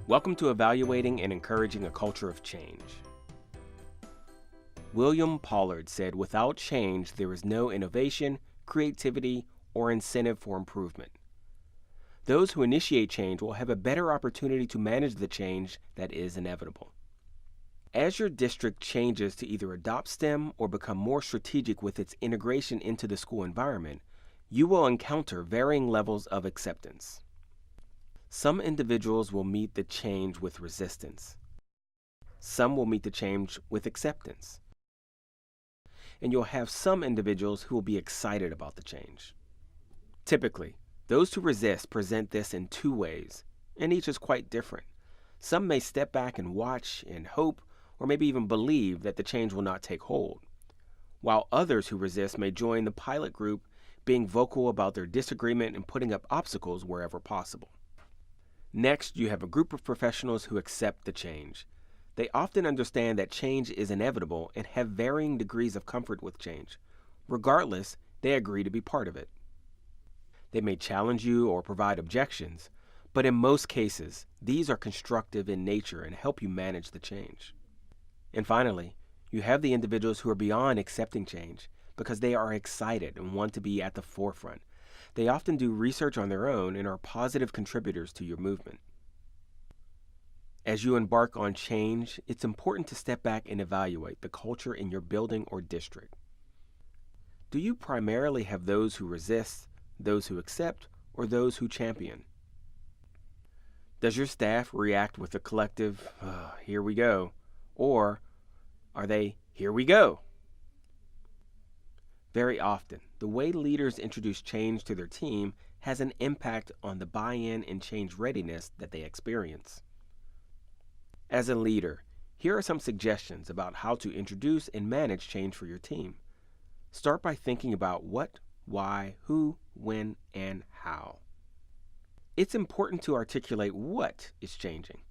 Welcome to Evaluating and Encouraging a Culture of Change. William Pollard said, "Without change, there is no innovation, creativity, or incentive for improvement. Those who initiate change will have a better opportunity to manage the change that is inevitable." As your district changes to either adopt STEM or become more strategic with its integration into the school environment, you will encounter varying levels of acceptance. Some individuals will meet the change with resistance. Some will meet the change with acceptance. And you'll have some individuals who will be excited about the change. Typically, those who resist present this in two ways, and each is quite different. Some may step back and watch and hope, or maybe even believe that the change will not take hold, while others who resist may join the pilot group, being vocal about their disagreement and putting up obstacles wherever possible. Next, you have a group of professionals who accept the change. They often understand that change is inevitable and have varying degrees of comfort with change. Regardless, they agree to be part of it. They may challenge you or provide objections, but in most cases, these are constructive in nature and help you manage the change. And finally, you have the individuals who are beyond accepting change because they are excited and want to be at the forefront. They often do research on their own and are positive contributors to your movement. As you embark on change, it's important to step back and evaluate the culture in your building or district. Do you primarily have those who resist, those who accept, or those who champion? Does your staff react with a collective, "Here we go," or are they, "Here we go"? Very often, the way leaders introduce change to their team has an impact on the buy-in and change readiness that they experience. As a leader, here are some suggestions about how to introduce and manage change for your team. Start by thinking about what, why, who, when, and how. It's important to articulate what is changing.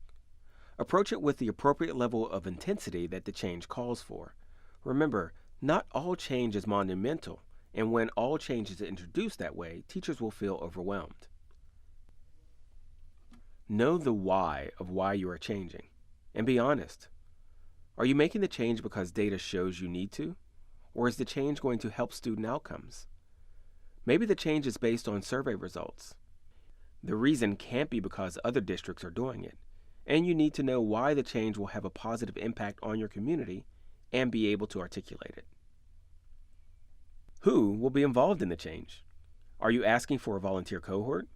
Approach it with the appropriate level of intensity that the change calls for. Remember, not all change is monumental, and when all change is introduced that way, teachers will feel overwhelmed. Know the why of why you are changing, and be honest. Are you making the change because data shows you need to, or is the change going to help student outcomes? Maybe the change is based on survey results. The reason can't be because other districts are doing it, and you need to know why the change will have a positive impact on your community and be able to articulate it. Who will be involved in the change? Are you asking for a volunteer cohort?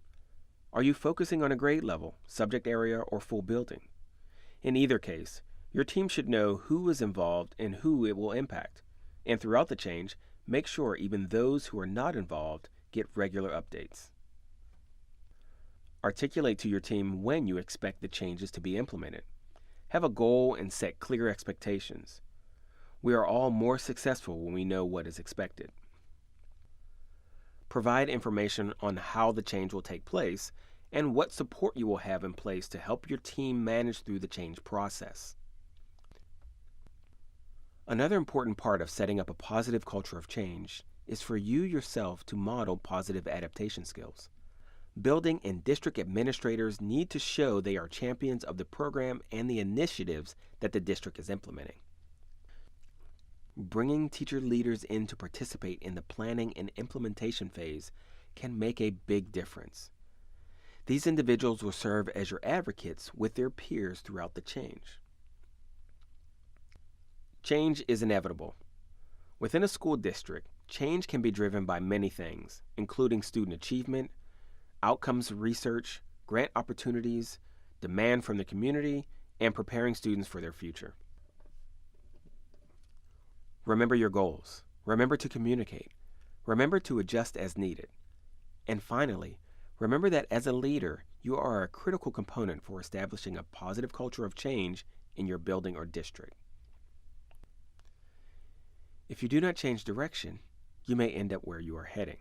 Are you focusing on a grade level, subject area, or full building? In either case, your team should know who is involved and who it will impact. And throughout the change, make sure even those who are not involved get regular updates. Articulate to your team when you expect the changes to be implemented. Have a goal and set clear expectations. We are all more successful when we know what is expected. Provide information on how the change will take place and what support you will have in place to help your team manage through the change process. Another important part of setting up a positive culture of change is for you yourself to model positive adaptation skills. Building and district administrators need to show they are champions of the program and the initiatives that the district is implementing. Bringing teacher leaders in to participate in the planning and implementation phase can make a big difference. These individuals will serve as your advocates with their peers throughout the change. Change is inevitable. Within a school district, change can be driven by many things, including student achievement, outcomes research, grant opportunities, demand from the community, and preparing students for their future. Remember your goals. Remember to communicate. Remember to adjust as needed. And finally, remember that as a leader, you are a critical component for establishing a positive culture of change in your building or district. If you do not change direction, you may end up where you are heading.